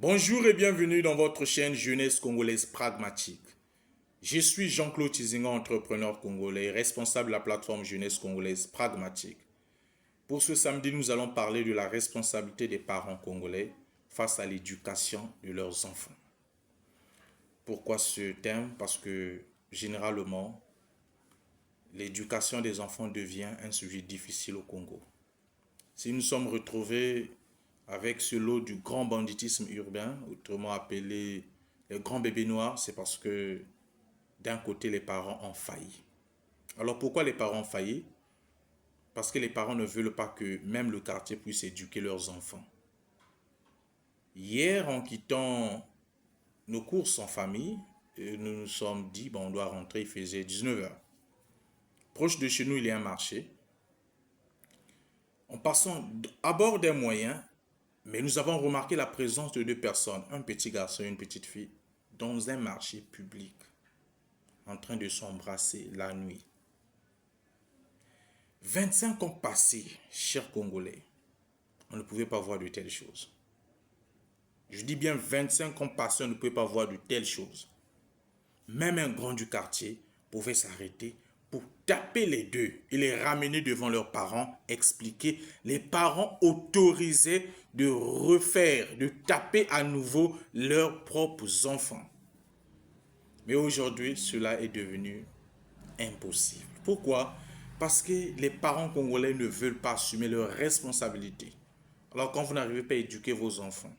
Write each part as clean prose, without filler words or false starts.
Bonjour et bienvenue dans votre chaîne Jeunesse Congolaise Pragmatique. Je suis Jean-Claude Tizinga, entrepreneur congolais, responsable de la plateforme Jeunesse Congolaise Pragmatique. Pour ce samedi, nous allons parler de la responsabilité des parents congolais face à l'éducation de leurs enfants. Pourquoi ce thème? Parce que généralement, l'éducation des enfants devient un sujet difficile au Congo. Si nous sommes retrouvés avec ce lot du grand banditisme urbain, autrement appelé les grands bébés noirs, c'est parce que d'un côté, les parents ont failli. Alors pourquoi les parents ont failli? Parce que les parents ne veulent pas que même le quartier puisse éduquer leurs enfants. Hier, en quittant nos courses en famille, nous nous sommes dit, on doit rentrer, il faisait 19h. Proche de chez nous, il y a un marché. En passant à bord d'un moyen, mais nous avons remarqué la présence de deux personnes, un petit garçon et une petite fille, dans un marché public, en train de s'embrasser la nuit. 25 ans passés, chers Congolais, on ne pouvait pas voir de telles choses. Je dis bien 25 ans passés, on ne pouvait pas voir de telles choses. Même un grand du quartier pouvait s'arrêter pour taper les deux et les ramener devant leurs parents, expliquer. Les parents autorisaient de refaire, de taper à nouveau leurs propres enfants. Mais aujourd'hui, cela est devenu impossible. Pourquoi? Parce que les parents congolais ne veulent pas assumer leurs responsabilités. Alors quand vous n'arrivez pas à éduquer vos enfants,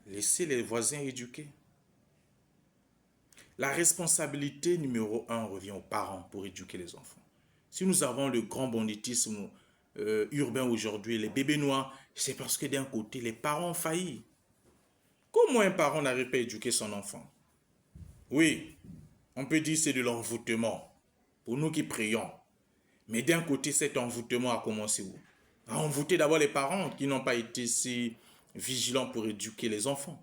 laissez les voisins éduquer. La responsabilité numéro 1 revient aux parents pour éduquer les enfants. Si nous avons le grand banditisme urbain aujourd'hui, les bébés noirs, c'est parce que d'un côté, les parents ont failli. Comment un parent n'arrive pas à éduquer son enfant? Oui, on peut dire que c'est de l'envoûtement, pour nous qui prions. Mais d'un côté, cet envoûtement a commencé où? À envoûter d'abord les parents qui n'ont pas été si vigilants pour éduquer les enfants.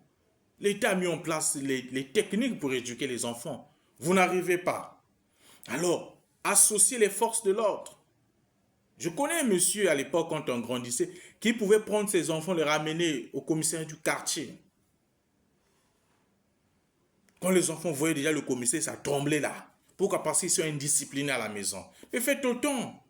L'État a mis en place les techniques pour éduquer les enfants. Vous n'arrivez pas. Alors, associez les forces de l'ordre. Je connais un monsieur à l'époque, quand on grandissait, qui pouvait prendre ses enfants, les ramener au commissariat du quartier. Quand les enfants voyaient déjà le commissaire, ça tremblait là. Pourquoi? Parce qu'ils sont indisciplinés à la maison. Mais faites autant.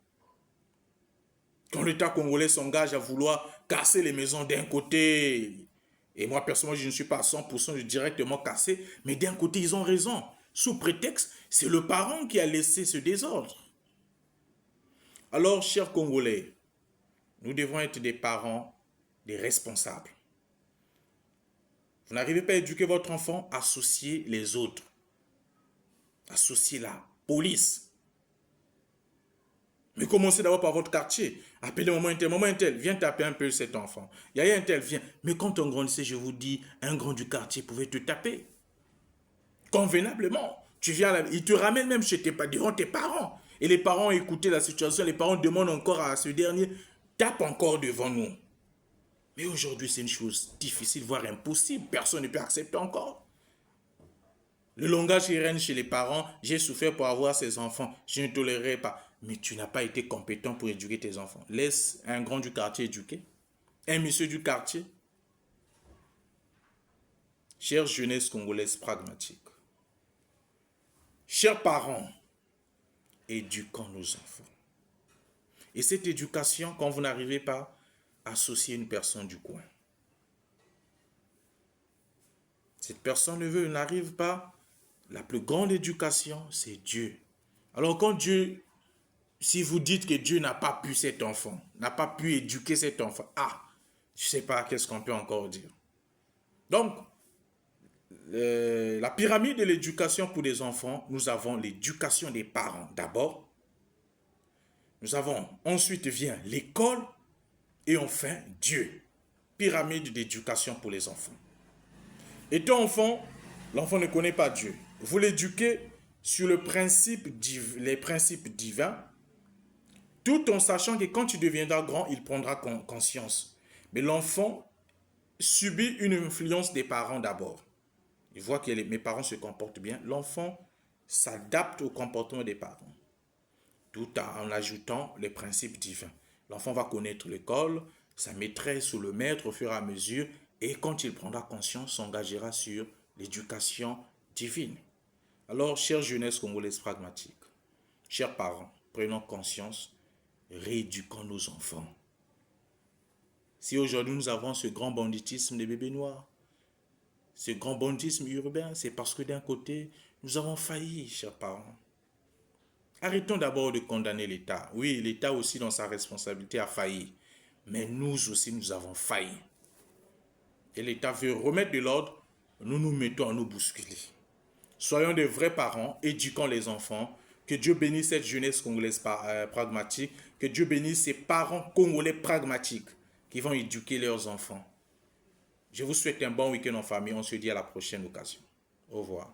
Quand l'État congolais s'engage à vouloir casser les maisons d'un côté, et moi personnellement je ne suis pas à 100% directement cassé, mais d'un côté ils ont raison. Sous prétexte, c'est le parent qui a laissé ce désordre. Alors, chers Congolais, nous devons être des parents, des responsables. Vous n'arrivez pas à éduquer votre enfant, associez les autres. Associez la police. Mais commencez d'abord par votre quartier. Appelez maman un tel, viens taper un peu cet enfant. Yaya un tel, viens. Mais quand on grandissait, je vous dis, un grand du quartier pouvait te taper. Convenablement. Tu viens là, il te ramène même chez devant tes parents. Et les parents ont écouté la situation, les parents demandent encore à ce dernier, tape encore devant nous. Mais aujourd'hui, c'est une chose difficile, voire impossible. Personne ne peut accepter encore. Le langage qui règne chez les parents, j'ai souffert pour avoir ces enfants, je ne tolérerai pas. Mais tu n'as pas été compétent pour éduquer tes enfants. Laisse un grand du quartier éduquer, un monsieur du quartier. Chère jeunesse congolaise pragmatique, chers parents, éduquons nos enfants. Et cette éducation, quand vous n'arrivez pas, associez une personne du coin. Cette personne n'arrive pas, la plus grande éducation, c'est Dieu. Alors quand Dieu, si vous dites que Dieu n'a pas pu cet enfant, n'a pas pu éduquer cet enfant, je ne sais pas qu'est-ce qu'on peut encore dire. Donc, la pyramide de l'éducation pour les enfants, nous avons l'éducation des parents d'abord. Nous avons, ensuite vient l'école et enfin Dieu. Pyramide d'éducation pour les enfants. Étant enfant, l'enfant ne connaît pas Dieu. Vous l'éduquez sur les principes divins, tout en sachant que quand tu deviendras grand, il prendra conscience. Mais l'enfant subit une influence des parents d'abord. Il voit que mes parents se comportent bien. L'enfant s'adapte au comportement des parents, tout en ajoutant les principes divins. L'enfant va connaître l'école, sa maîtresse ou le maître au fur et à mesure, et quand il prendra conscience, s'engagera sur l'éducation divine. Alors, chère jeunesse congolaise pragmatique, chers parents, prenons conscience, rééduquons nos enfants. Si aujourd'hui nous avons ce grand banditisme des bébés noirs, ce grand banditisme urbain, c'est parce que d'un côté, nous avons failli, chers parents. Arrêtons d'abord de condamner l'État. Oui, l'État aussi dans sa responsabilité a failli. Mais nous aussi, nous avons failli. Et l'État veut remettre de l'ordre, nous nous mettons à nous bousculer. Soyons de vrais parents, éduquons les enfants. Que Dieu bénisse cette jeunesse congolaise pragmatique. Que Dieu bénisse ces parents congolais pragmatiques qui vont éduquer leurs enfants. Je vous souhaite un bon week-end en famille. On se dit à la prochaine occasion. Au revoir.